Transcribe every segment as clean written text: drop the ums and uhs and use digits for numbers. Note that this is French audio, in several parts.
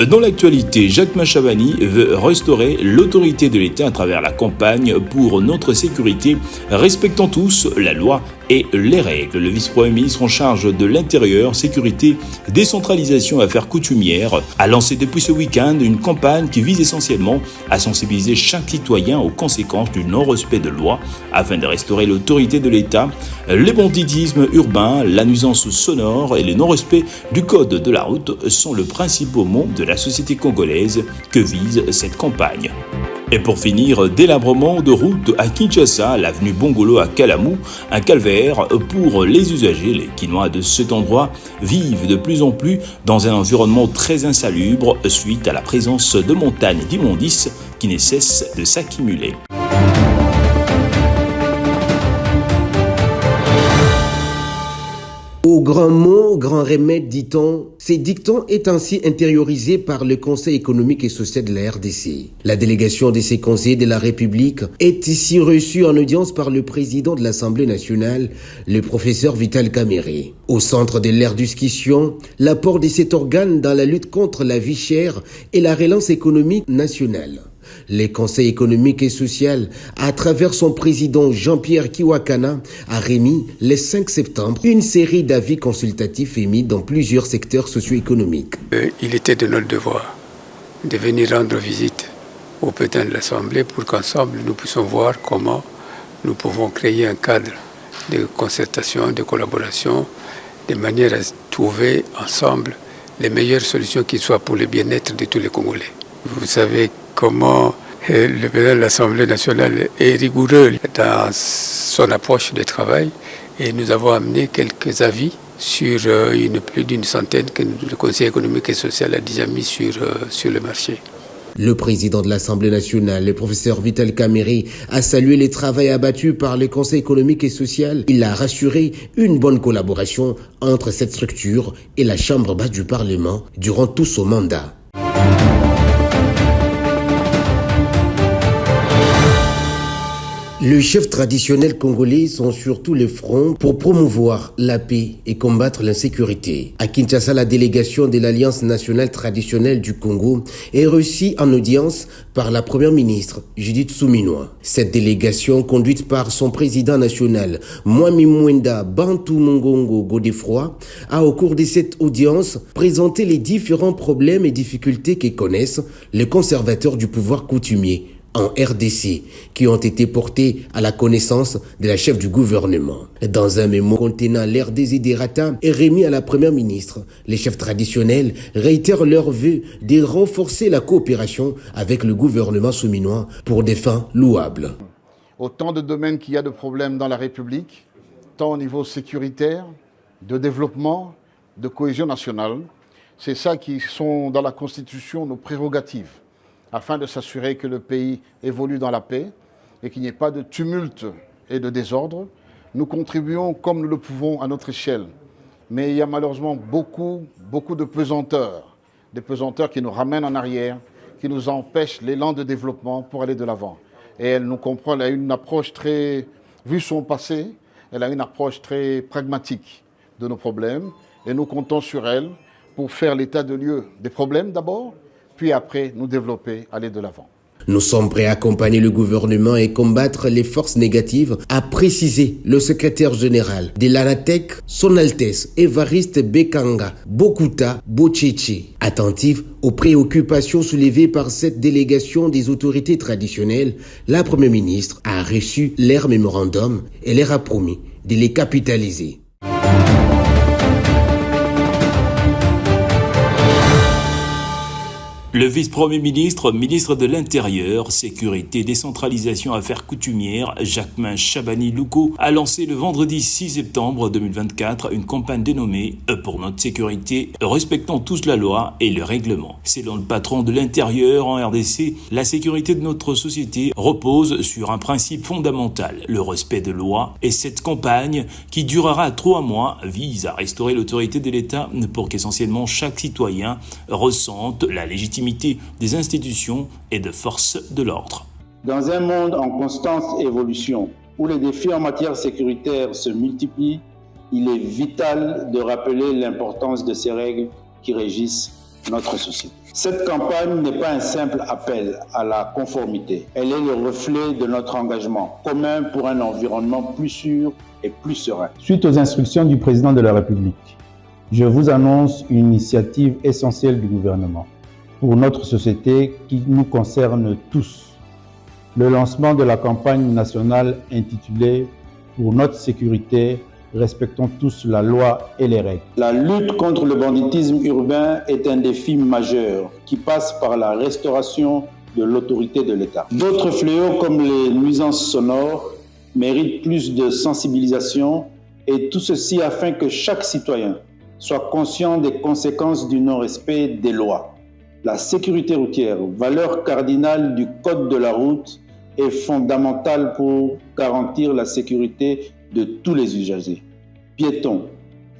Dans l'actualité, Jacquemain Chabani veut restaurer l'autorité de l'État à travers la campagne pour notre sécurité, respectant tous la loi et les règles. Le vice-premier ministre en charge de l'intérieur, sécurité, décentralisation et affaires coutumières a lancé depuis ce week-end une campagne qui vise essentiellement à sensibiliser chaque citoyen aux conséquences du non-respect de loi afin de restaurer l'autorité de l'État, les banditismes urbains, la nuisance sonore et le non-respect du code de la route sont le principal mot de la société congolaise que vise cette campagne. Et pour finir, délabrement de route à Kinshasa, l'avenue Bongolo à Kalamou, un calvaire pour les usagers. Les Kinois de cet endroit vivent de plus en plus dans un environnement très insalubre suite à la présence de montagnes d'immondices qui ne cessent de s'accumuler. Au grand mot, grand remède, dit-on. Ces dictons est ainsi intériorisé par le Conseil économique et social de la RDC. La délégation de ces conseillers de la République est ici reçue en audience par le président de l'Assemblée nationale, le professeur Vital Kamerhe. Au centre de leur discussion, l'apport de cet organe dans la lutte contre la vie chère et la relance économique nationale. Le Conseil économique et social, à travers son président Jean-Pierre Kiwakana, a remis le 5 septembre une série d'avis consultatifs émis dans plusieurs secteurs socio-économiques. Il était de notre devoir de venir rendre visite au président de l'Assemblée pour qu'ensemble nous puissions voir comment nous pouvons créer un cadre de concertation, de collaboration, de manière à trouver ensemble les meilleures solutions qui soient pour le bien-être de tous les Congolais. Vous savez comment le président de l'Assemblée nationale est rigoureux dans son approche de travail et nous avons amené quelques avis sur plus d'une centaine que le Conseil économique et social a déjà mis sur le marché. Le président de l'Assemblée nationale, le professeur Vital Kamerhe, a salué les travaux abattus par le Conseil économique et social. Il a rassuré une bonne collaboration entre cette structure et la Chambre basse du Parlement durant tout son mandat. Les chefs traditionnels congolais sont sur tous les fronts pour promouvoir la paix et combattre l'insécurité. À Kinshasa, la délégation de l'Alliance nationale traditionnelle du Congo est reçue en audience par la première ministre Judith Suminwa. Cette délégation, conduite par son président national, Mwami Mwenda Bantu Mongongo Godefroy, a au cours de cette audience présenté les différents problèmes et difficultés que connaissent les conservateurs du pouvoir coutumier en RDC, qui ont été portés à la connaissance de la chef du gouvernement. Dans un mémo contenant leurs desiderata et remis à la première ministre, les chefs traditionnels réitèrent leur vœu de renforcer la coopération avec le gouvernement souminois pour des fins louables. Autant de domaines qu'il y a de problèmes dans la République, tant au niveau sécuritaire, de développement, de cohésion nationale, c'est ça qui sont dans la Constitution nos prérogatives, afin de s'assurer que le pays évolue dans la paix et qu'il n'y ait pas de tumulte et de désordre. Nous contribuons comme nous le pouvons à notre échelle. Mais il y a malheureusement beaucoup de pesanteurs, des pesanteurs qui nous ramènent en arrière, qui nous empêchent l'élan de développement pour aller de l'avant. Et elle nous comprend, elle a une approche très, vu son passé, elle a une approche très pragmatique de nos problèmes et nous comptons sur elle pour faire l'état de lieu des problèmes d'abord, puis après nous développer, aller de l'avant. Nous sommes prêts à accompagner le gouvernement et combattre les forces négatives, a précisé le secrétaire général de l'ANATEC, Son Altesse Évariste Bekanga Bokuta Bocheche. Attentive aux préoccupations soulevées par cette délégation des autorités traditionnelles, la Première ministre a reçu leur mémorandum et leur a promis de les capitaliser. Le vice-premier ministre, ministre de l'Intérieur, Sécurité, Décentralisation, Affaires coutumières, Jacquemain Chabani Louko, a lancé le vendredi 6 septembre 2024 une campagne dénommée « Pour notre sécurité, respectons tous la loi et le règlement ». Selon le patron de l'Intérieur en RDC, la sécurité de notre société repose sur un principe fondamental, le respect de loi, et cette campagne, qui durera 3 mois, vise à restaurer l'autorité de l'État pour qu'essentiellement chaque citoyen ressente la légitimité des institutions et de forces de l'ordre. Dans un monde en constante évolution, où les défis en matière sécuritaire se multiplient, il est vital de rappeler l'importance de ces règles qui régissent notre société. Cette campagne n'est pas un simple appel à la conformité. Elle est le reflet de notre engagement commun pour un environnement plus sûr et plus serein. Suite aux instructions du président de la République, je vous annonce une initiative essentielle du gouvernement pour notre société qui nous concerne tous. Le lancement de la campagne nationale intitulée « Pour notre sécurité, respectons tous la loi et les règles ». La lutte contre le banditisme urbain est un défi majeur qui passe par la restauration de l'autorité de l'État. D'autres fléaux comme les nuisances sonores méritent plus de sensibilisation et tout ceci afin que chaque citoyen soit conscient des conséquences du non-respect des lois. La sécurité routière, valeur cardinale du code de la route, est fondamentale pour garantir la sécurité de tous les usagers, piétons,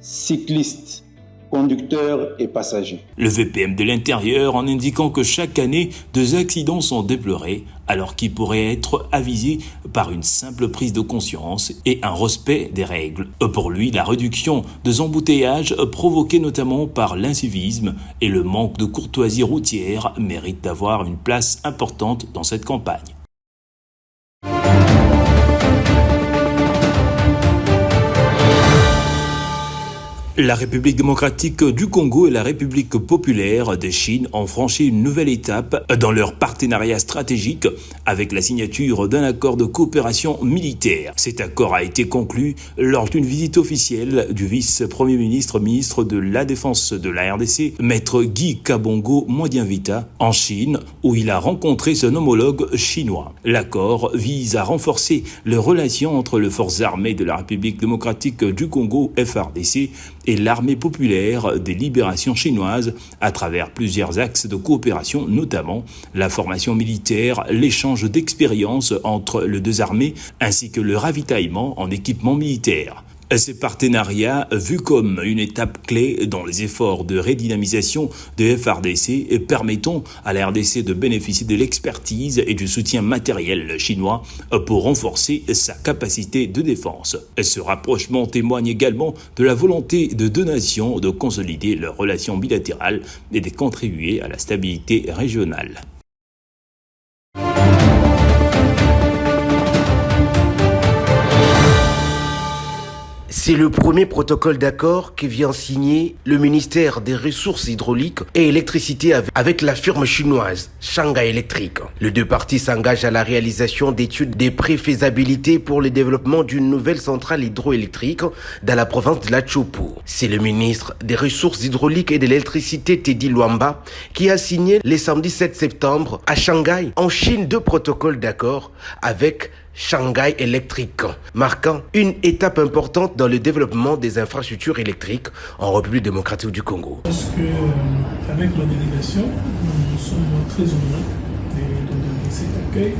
cyclistes, conducteurs et passagers. Le VPM de l'Intérieur en indiquant que chaque année, 2 accidents sont déplorés alors qu'ils pourraient être avisés par une simple prise de conscience et un respect des règles. Pour lui, la réduction des embouteillages provoqués notamment par l'incivisme et le manque de courtoisie routière mérite d'avoir une place importante dans cette campagne. La République démocratique du Congo et la République populaire de Chine ont franchi une nouvelle étape dans leur partenariat stratégique avec la signature d'un accord de coopération militaire. Cet accord a été conclu lors d'une visite officielle du vice-premier ministre de la Défense de la RDC, Maître Guy Kabongo Mwadianvita, en Chine, où il a rencontré son homologue chinois. L'accord vise à renforcer les relations entre les forces armées de la République démocratique du Congo, FARDC, et l'armée populaire des libérations chinoises à travers plusieurs axes de coopération, notamment la formation militaire, l'échange d'expériences entre les 2 armées ainsi que le ravitaillement en équipement militaire. Ces partenariats, vus comme une étape clé dans les efforts de redynamisation de FARDC, permettant à la RDC de bénéficier de l'expertise et du soutien matériel chinois pour renforcer sa capacité de défense. Ce rapprochement témoigne également de la volonté de 2 nations de consolider leurs relations bilatérales et de contribuer à la stabilité régionale. C'est le premier protocole d'accord que vient signer le ministère des Ressources hydrauliques et électricité avec la firme chinoise Shanghai Electric. Les 2 parties s'engagent à la réalisation d'études de préfaisabilité pour le développement d'une nouvelle centrale hydroélectrique dans la province de la Chopo. C'est le ministre des Ressources hydrauliques et de l'électricité Teddy Luamba qui a signé le samedi 7 septembre à Shanghai, en Chine, 2 protocoles d'accord avec Shanghai Electric, marquant une étape importante dans le développement des infrastructures électriques en République démocratique du Congo. Parce que avec la délégation, nous sommes très honorés de cet accueil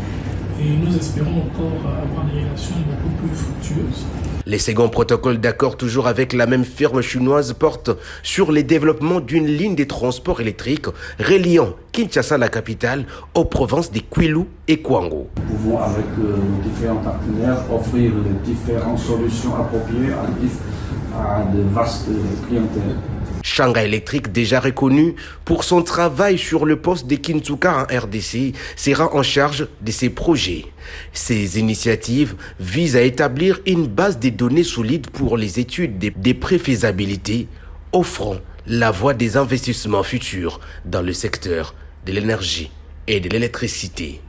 et nous espérons encore avoir des relations beaucoup plus fructueuses. Les seconds protocoles d'accord, toujours avec la même firme chinoise, portent sur le développement d'une ligne de transport électrique reliant Kinshasa, la capitale, aux provinces de Kwilu et Kwango. Nous pouvons, avec nos différents partenaires, offrir les différentes solutions appropriées à de vastes clientèles. Shanghai Electric, déjà reconnu pour son travail sur le poste de Kinsuka en RDC, sera en charge de ces projets. Ces initiatives visent à établir une base de données solides pour les études de préfaisabilité, offrant la voie des investissements futurs dans le secteur de l'énergie et de l'électricité.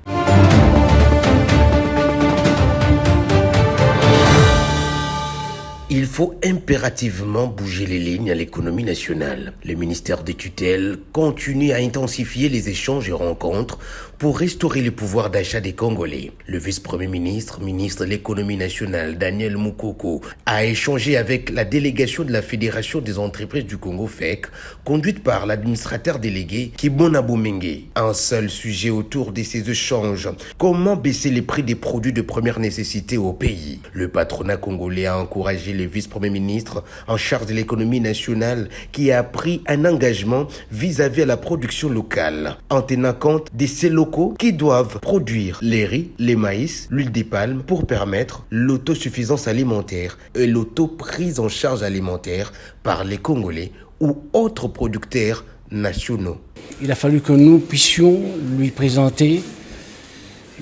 Il faut impérativement bouger les lignes à l'économie nationale. Le ministère des tutelles continue à intensifier les échanges et rencontres pour restaurer le pouvoir d'achat des Congolais. Le vice-premier ministre de l'économie nationale, Daniel Mukoko, a échangé avec la délégation de la Fédération des entreprises du Congo, FEC, conduite par l'administrateur délégué Kibona Boumenge. Un seul sujet autour de ces échanges: comment baisser les prix des produits de première nécessité au pays. Le patronat congolais a encouragé le vice-premier ministre en charge de l'économie nationale qui a pris un engagement vis-à-vis de la production locale, en tenant compte de ces locaux qui doivent produire les riz, les maïs, l'huile de palme pour permettre l'autosuffisance alimentaire et l'autoprise en charge alimentaire par les Congolais ou autres producteurs nationaux. Il a fallu que nous puissions lui présenter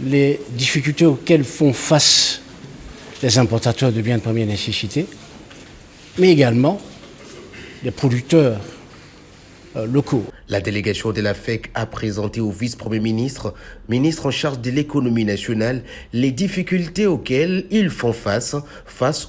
les difficultés auxquelles font face les importateurs de biens de première nécessité, mais également les producteurs locaux. La délégation de la FEC a présenté au vice-premier ministre, ministre en charge de l'économie nationale, les difficultés auxquelles ils font face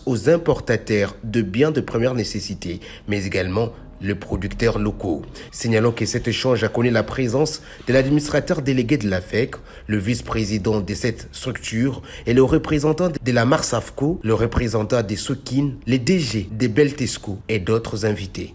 aux importateurs de biens de première nécessité, mais également les producteurs locaux. Signalons que cet échange a connu la présence de l'administrateur délégué de la FEC, le vice-président de cette structure et le représentant de la Marsafco, le représentant des Sokin, les DG des Beltesco et d'autres invités.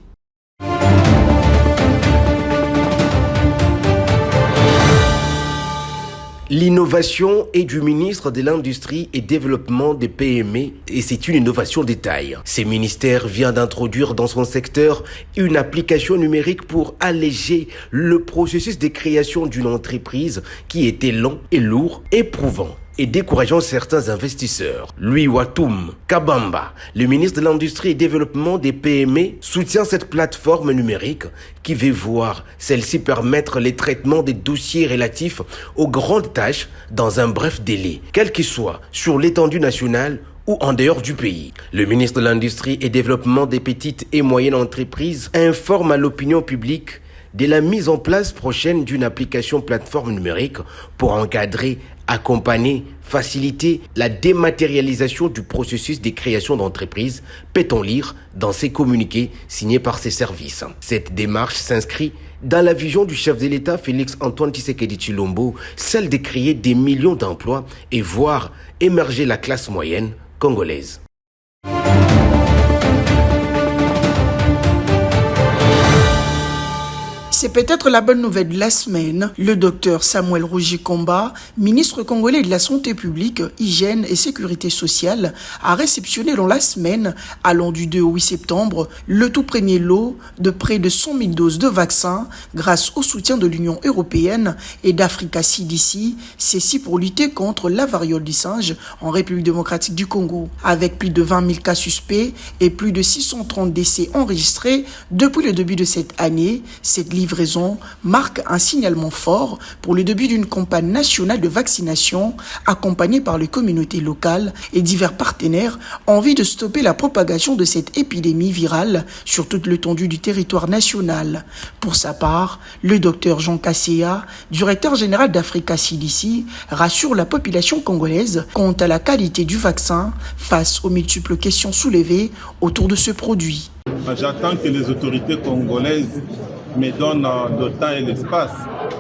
L'innovation est du ministre de l'Industrie et Développement des PME et c'est une innovation de taille. Ce ministère vient d'introduire dans son secteur une application numérique pour alléger le processus de création d'une entreprise qui était long et lourd, éprouvant et décourageant certains investisseurs. Louis Watoum Kabamba, le ministre de l'Industrie et Développement des PME, soutient cette plateforme numérique qui veut voir celle-ci permettre les traitements des dossiers relatifs aux grandes tâches dans un bref délai, quel qu'il soit sur l'étendue nationale ou en dehors du pays. Le ministre de l'Industrie et Développement des petites et moyennes entreprises informe à l'opinion publique de la mise en place prochaine d'une application plateforme numérique pour encadrer, accompagner, faciliter la dématérialisation du processus de création d'entreprises, peut-on lire dans ses communiqués signés par ses services. Cette démarche s'inscrit dans la vision du chef de l'État Félix-Antoine Tshisekedi Tshilombo, celle de créer des millions d'emplois et voir émerger la classe moyenne congolaise. C'est peut-être la bonne nouvelle de la semaine. Le docteur Samuel Roger Komba, ministre congolais de la Santé publique, Hygiène et Sécurité sociale, a réceptionné dans la semaine, allant du 2 au 8 septembre, le tout premier lot de près de 100 000 doses de vaccins grâce au soutien de l'Union européenne et d'Africa CDC, ceci pour lutter contre la variole du singe en République démocratique du Congo. Avec plus de 20 000 cas suspects et plus de 630 décès enregistrés depuis le début de cette année, cette livraison marque un signalement fort pour le début d'une campagne nationale de vaccination accompagnée par les communautés locales et divers partenaires en vue de stopper la propagation de cette épidémie virale sur toute l'étendue du territoire national. Pour sa part, le docteur Jean Kasséa, directeur général d'Africa CDC, rassure la population congolaise quant à la qualité du vaccin face aux multiples questions soulevées autour de ce produit. J'attends que les autorités congolaises me donnent le temps et l'espace.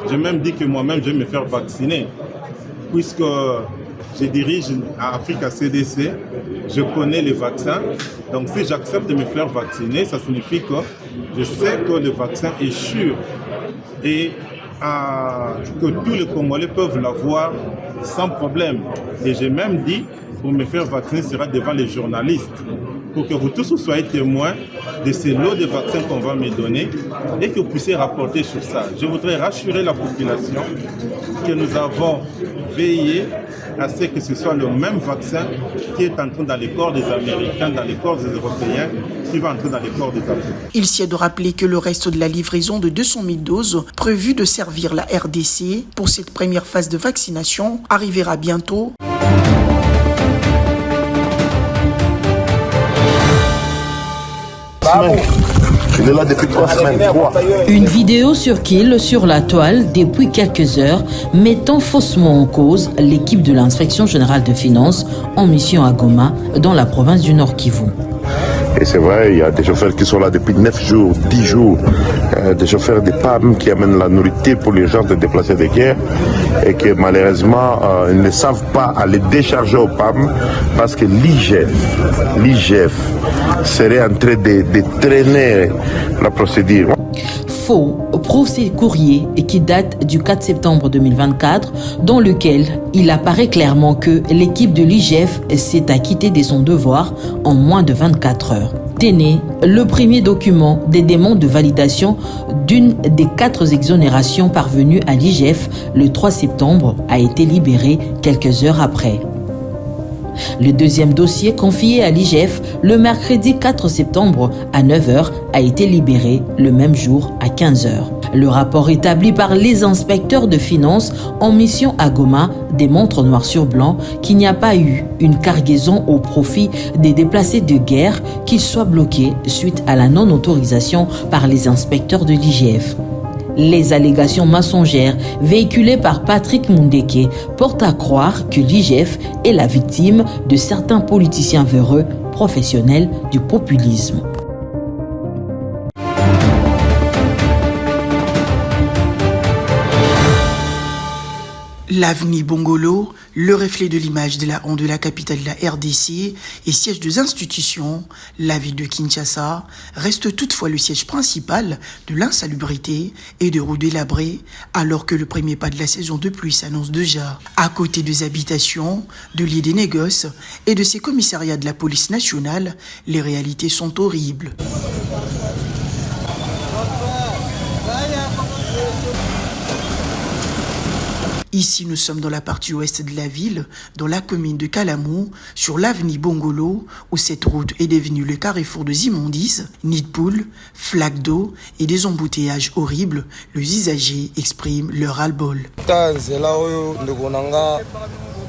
J'ai même dit que moi-même je vais me faire vacciner, puisque je dirige à Africa CDC, je connais les vaccins. Donc si j'accepte de me faire vacciner, ça signifie que je sais que le vaccin est sûr et que tous les Congolais peuvent l'avoir sans problème. Et j'ai même dit, pour me faire vacciner, ce sera devant les journalistes, pour que vous tous soyez témoins de ces lots de vaccins qu'on va me donner et que vous puissiez rapporter sur ça. Je voudrais rassurer la population que nous avons veillé à ce que ce soit le même vaccin qui est entré dans les corps des Américains, dans les corps des Européens, qui va entrer dans les corps des Africains. Il s'y est de rappeler que le reste de la livraison de 200 000 doses prévue de servir la RDC pour cette première phase de vaccination arrivera bientôt. Il est là depuis 3 semaines. Une vidéo circule sur la toile depuis quelques heures, mettant faussement en cause l'équipe de l'inspection générale de finances en mission à Goma, dans la province du Nord Kivu. Et c'est vrai, il y a des chauffeurs qui sont là depuis 9 jours, 10 jours, des chauffeurs de PAM qui amènent la nourriture pour les gens de déplacer de guerre et que malheureusement ils ne savent pas aller décharger au PAM parce que l'IGF serait en train de traîner la procédure. Faux procès courrier qui date du 4 septembre 2024, dans lequel il apparaît clairement que l'équipe de l'IGF s'est acquittée de son devoir en moins de 24 heures. Tenez, le premier document des demandes de validation d'une des 4 exonérations parvenues à l'IGF le 3 septembre a été libéré quelques heures après. Le deuxième dossier confié à l'IGF le mercredi 4 septembre à 9h a été libéré le même jour à 15h. Le rapport établi par les inspecteurs de finances en mission à Goma démontre noir sur blanc qu'il n'y a pas eu une cargaison au profit des déplacés de guerre qui soit bloquée suite à la non-autorisation par les inspecteurs de l'IGF. Les allégations mensongères véhiculées par Patrick Mundeke portent à croire que l'IGF est la victime de certains politiciens véreux professionnels du populisme. L'avenue Bongolo, le reflet de l'image de la honte de la capitale de la RDC et siège des institutions, la ville de Kinshasa reste toutefois le siège principal de l'insalubrité et de routes délabrées, alors que le premier pas de la saison de pluie s'annonce déjà. À côté des habitations, de lieux des négoces et de ces commissariats de la police nationale, les réalités sont horribles. Ici, nous sommes dans la partie ouest de la ville, dans la commune de Kalamou, sur l'avenue Bongolo, où cette route est devenue le carrefour des immondices, nids de poules, flaques d'eau et des embouteillages horribles. Les usagers expriment leur ras-le-bol.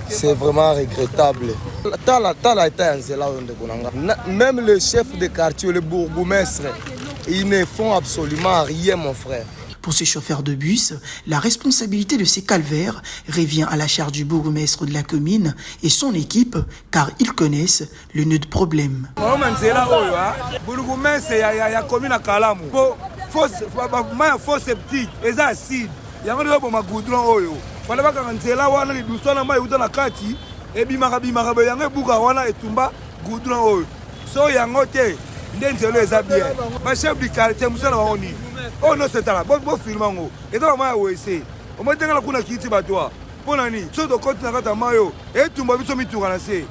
C'est vraiment regrettable. Même le chef de quartier, le bourgmestre, ils ne font absolument rien, mon frère. Pour ces chauffeurs de bus, la responsabilité de ces calvaires revient à la charge du bourgmestre de la commune et son équipe, car ils connaissent le nœud de problème. Oh non, c'est là. Bon filmango. Et donc moi aussi.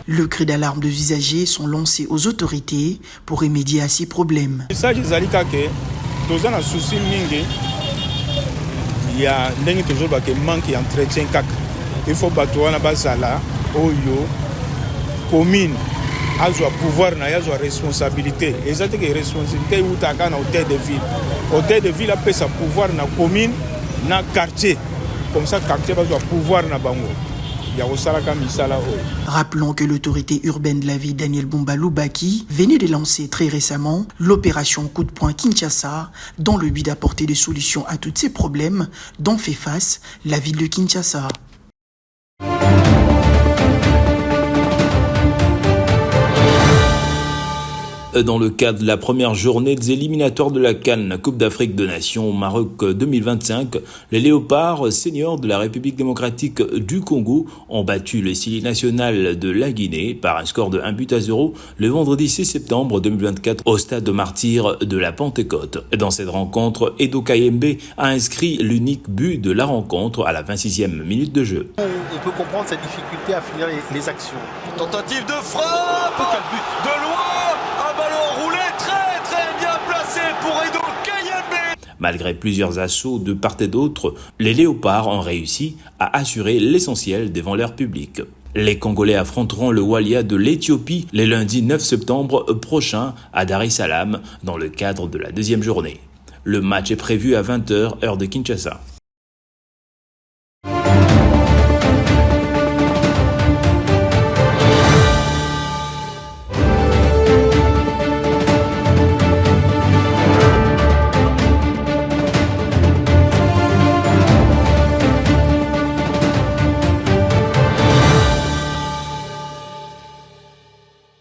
Le cri d'alarme des usagers sont lancés aux autorités pour remédier à ces problèmes. Il y a toujours un manque d'entretien. Il faut battre la commune. A pouvoir, a responsabilité. Et c'est que responsabilité où tu as un hôtel de ville. Hôtel de ville a sa pouvoir dans la commune, dans le quartier. Comme ça, le quartier va pouvoir dans la bango. Rappelons que l'autorité urbaine de la ville, Daniel Bomba-Lubaki, venait de lancer très récemment l'opération Coup de poing Kinshasa dans le but d'apporter des solutions à tous ces problèmes dont fait face la ville de Kinshasa. Dans le cadre de la première journée des éliminatoires de la CAN, Coupe d'Afrique de Nations au Maroc 2025, les Léopards seniors de la République démocratique du Congo ont battu le Sili national de la Guinée par un score de 1-0 le vendredi 6 septembre 2024 au stade de Martyrs de la Pentecôte. Dans cette rencontre, Edo Kayembe a inscrit l'unique but de la rencontre à la 26e minute de jeu. On peut comprendre cette difficulté à finir les actions. Tentative de frappe, quel but de loin. Ballon roulé très bien placé pour Edo Kayembe. Malgré plusieurs assauts de part et d'autre, les Léopards ont réussi à assurer l'essentiel devant leur public. Les Congolais affronteront le Walia de l'Éthiopie les lundis 9 septembre prochain à Dar es Salaam dans le cadre de la deuxième journée. Le match est prévu à 20h heure de Kinshasa.